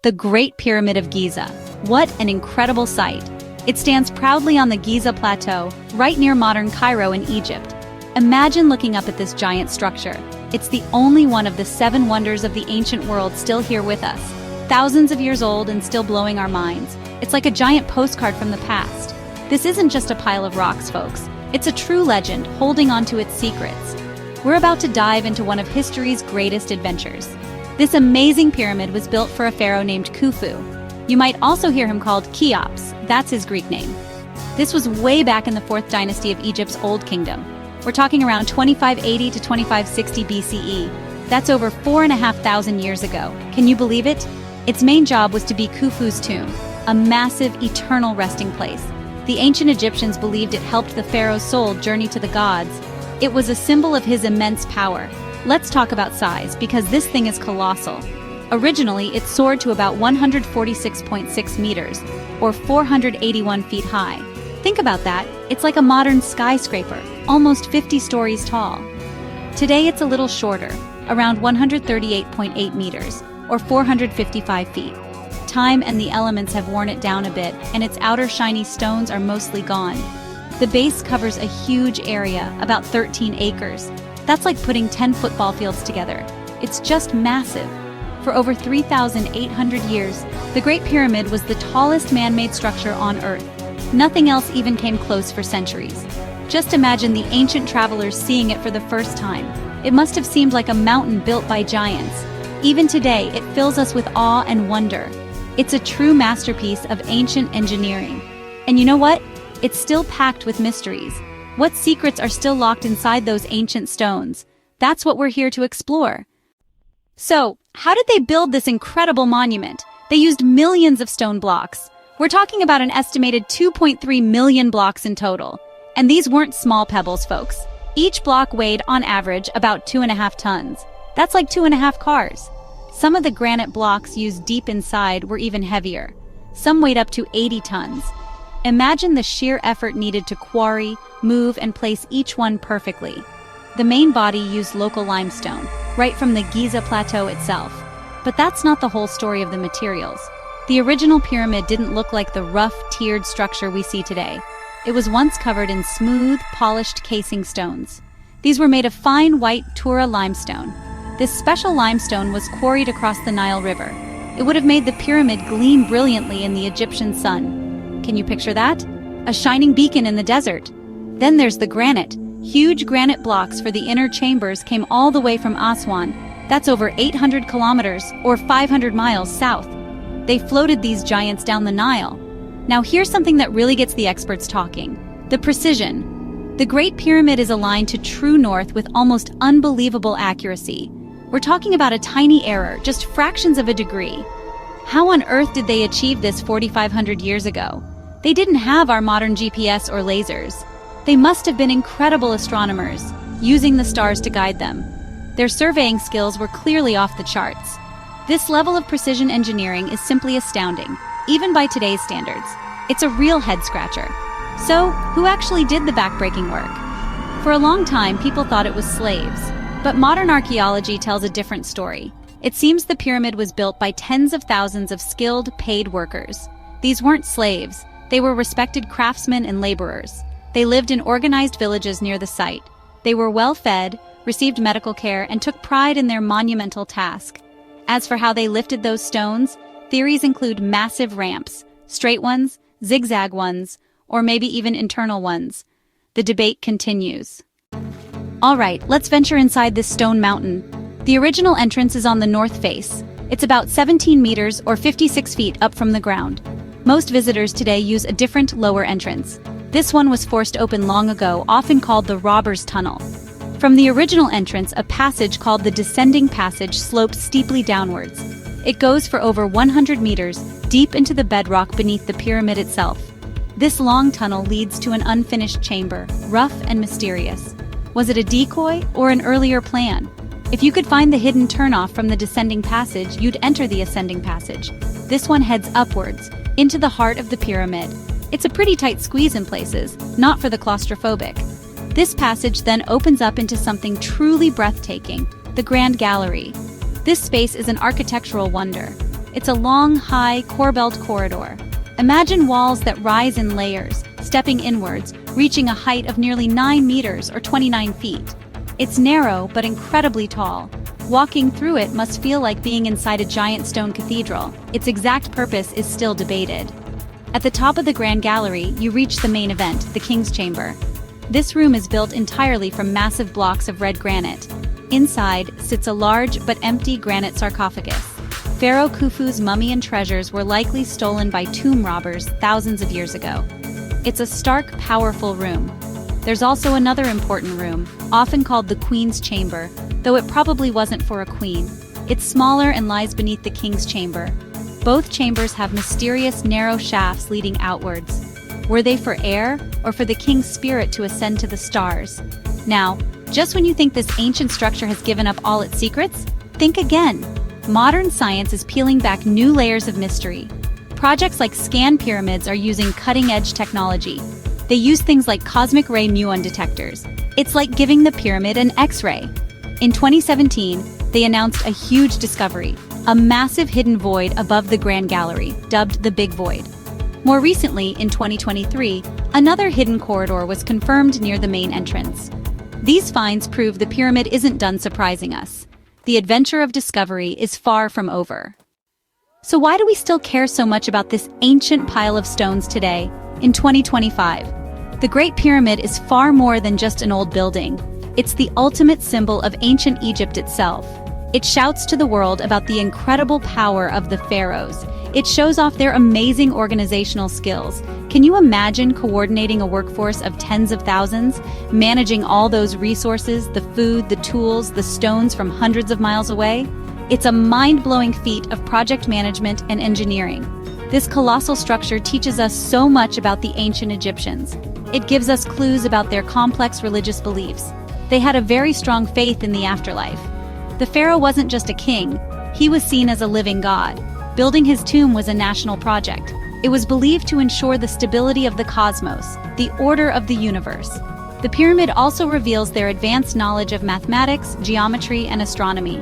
the Great Pyramid of Giza. What an incredible sight! It stands proudly on the Giza Plateau, right near modern Cairo in Egypt. Imagine looking up at this giant structure. It's the only one of the 7 wonders of the ancient world still here with us. Thousands of years old and still blowing our minds. It's like a giant postcard from the past. This isn't just a pile of rocks, folks. It's a true legend holding on to its secrets. We're about to dive into one of history's greatest adventures. This amazing pyramid was built for a pharaoh named Khufu. You might also hear him called Cheops, that's his Greek name. This was way back in the 4th dynasty of Egypt's Old Kingdom. We're talking around 2580 to 2560 BCE. That's over 4,500 years ago. Can you believe it? Its main job was to be Khufu's tomb, a massive, eternal resting place. The ancient Egyptians believed it helped the pharaoh's soul journey to the gods. It was a symbol of his immense power. Let's talk about size, because this thing is colossal. Originally, it soared to about 146.6 meters, or 481 feet high. Think about that, it's like a modern skyscraper, almost 50 stories tall. Today it's a little shorter, around 138.8 meters, or 455 feet. Time and the elements have worn it down a bit, and its outer shiny stones are mostly gone. The base covers a huge area, about 13 acres. That's like putting 10 football fields together. It's just massive. For over 3,800 years, the Great Pyramid was the tallest man-made structure on Earth. Nothing else even came close for centuries. Just imagine the ancient travelers seeing it for the first time. It must have seemed like a mountain built by giants. Even today, it fills us with awe and wonder. It's a true masterpiece of ancient engineering. And you know what? It's still packed with mysteries. What secrets are still locked inside those ancient stones? That's what we're here to explore. So, how did they build this incredible monument? They used millions of stone blocks. We're talking about an estimated 2.3 million blocks in total. And these weren't small pebbles, folks. Each block weighed, on average, about 2.5 tons. That's like 2.5 cars. Some of the granite blocks used deep inside were even heavier. Some weighed up to 80 tons. Imagine the sheer effort needed to quarry, move, and place each one perfectly. The main body used local limestone, right from the Giza Plateau itself. But that's not the whole story of the materials. The original pyramid didn't look like the rough, tiered structure we see today. It was once covered in smooth, polished casing stones. These were made of fine white Tura limestone. This special limestone was quarried across the Nile River. It would have made the pyramid gleam brilliantly in the Egyptian sun. Can you picture that? A shining beacon in the desert. Then there's the granite. Huge granite blocks for the inner chambers came all the way from Aswan. That's over 800 kilometers, or 500 miles south. They floated these giants down the Nile. Now here's something that really gets the experts talking. The precision. The Great Pyramid is aligned to true north with almost unbelievable accuracy. We're talking about a tiny error, just fractions of a degree. How on earth did they achieve this 4,500 years ago? They didn't have our modern GPS or lasers. They must have been incredible astronomers, using the stars to guide them. Their surveying skills were clearly off the charts. This level of precision engineering is simply astounding, even by today's standards. It's a real head-scratcher. So, who actually did the backbreaking work? For a long time, people thought it was slaves. But modern archaeology tells a different story. It seems the pyramid was built by tens of thousands of skilled, paid workers. These weren't slaves. They were respected craftsmen and laborers. They lived in organized villages near the site. They were well-fed, received medical care, and took pride in their monumental task. As for how they lifted those stones, theories include massive ramps, straight ones, zigzag ones, or maybe even internal ones. The debate continues. All right, let's venture inside this stone mountain. The original entrance is on the north face. It's about 17 meters or 56 feet up from the ground. Most visitors today use a different lower entrance. This one was forced open long ago, often called the Robber's Tunnel. From the original entrance, a passage called the Descending Passage slopes steeply downwards. It goes for over 100 meters, deep into the bedrock beneath the pyramid itself. This long tunnel leads to an unfinished chamber, rough and mysterious. Was it a decoy or an earlier plan? If you could find the hidden turnoff from the Descending Passage, you'd enter the Ascending Passage. This one heads upwards, into the heart of the pyramid. It's a pretty tight squeeze in places, not for the claustrophobic. This passage then opens up into something truly breathtaking, the Grand Gallery. This space is an architectural wonder. It's a long, high, corbelled corridor. Imagine walls that rise in layers, stepping inwards, reaching a height of nearly 9 meters or 29 feet. It's narrow but incredibly tall. Walking through it must feel like being inside a giant stone cathedral. Its exact purpose is still debated. At the top of the Grand Gallery, you reach the main event, the King's Chamber. This room is built entirely from massive blocks of red granite. Inside sits a large but empty granite sarcophagus. Pharaoh Khufu's mummy and treasures were likely stolen by tomb robbers thousands of years ago. It's a stark, powerful room. There's also another important room, often called the Queen's Chamber, though it probably wasn't for a queen. It's smaller and lies beneath the King's Chamber. Both chambers have mysterious, narrow shafts leading outwards. Were they for air, or for the king's spirit to ascend to the stars? Now, just when you think this ancient structure has given up all its secrets, think again. Modern science is peeling back new layers of mystery. Projects like Scan Pyramids are using cutting-edge technology. They use things like cosmic ray muon detectors. It's like giving the pyramid an X-ray. In 2017, they announced a huge discovery, a massive hidden void above the Grand Gallery, dubbed the Big Void. More recently, in 2023, another hidden corridor was confirmed near the main entrance. These finds prove the pyramid isn't done surprising us. The adventure of discovery is far from over. So why do we still care so much about this ancient pile of stones today, in 2025? The Great Pyramid is far more than just an old building. It's the ultimate symbol of ancient Egypt itself. It shouts to the world about the incredible power of the pharaohs. It shows off their amazing organizational skills. Can you imagine coordinating a workforce of tens of thousands, managing all those resources, the food, the tools, the stones from hundreds of miles away? It's a mind-blowing feat of project management and engineering. This colossal structure teaches us so much about the ancient Egyptians. It gives us clues about their complex religious beliefs. They had a very strong faith in the afterlife. The pharaoh wasn't just a king, he was seen as a living god. Building his tomb was a national project. It was believed to ensure the stability of the cosmos, the order of the universe. The pyramid also reveals their advanced knowledge of mathematics, geometry, and astronomy.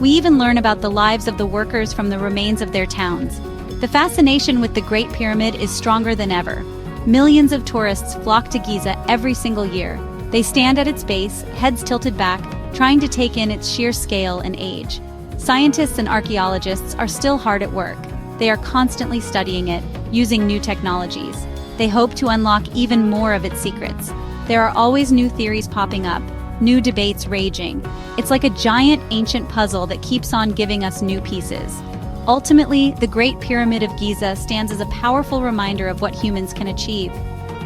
We even learn about the lives of the workers from the remains of their towns. The fascination with the Great Pyramid is stronger than ever. Millions of tourists flock to Giza every single year. They stand at its base, heads tilted back, trying to take in its sheer scale and age. Scientists and archaeologists are still hard at work. They are constantly studying it, using new technologies. They hope to unlock even more of its secrets. There are always new theories popping up, new debates raging. It's like a giant ancient puzzle that keeps on giving us new pieces. Ultimately, the Great Pyramid of Giza stands as a powerful reminder of what humans can achieve.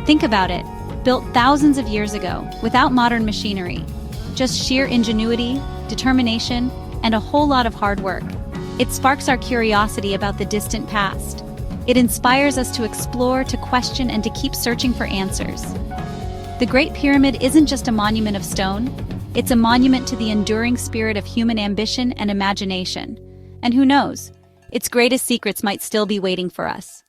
Think about it, built thousands of years ago, without modern machinery. Just sheer ingenuity, determination, and a whole lot of hard work. It sparks our curiosity about the distant past. It inspires us to explore, to question, and to keep searching for answers. The Great Pyramid isn't just a monument of stone, it's a monument to the enduring spirit of human ambition and imagination. And who knows, its greatest secrets might still be waiting for us.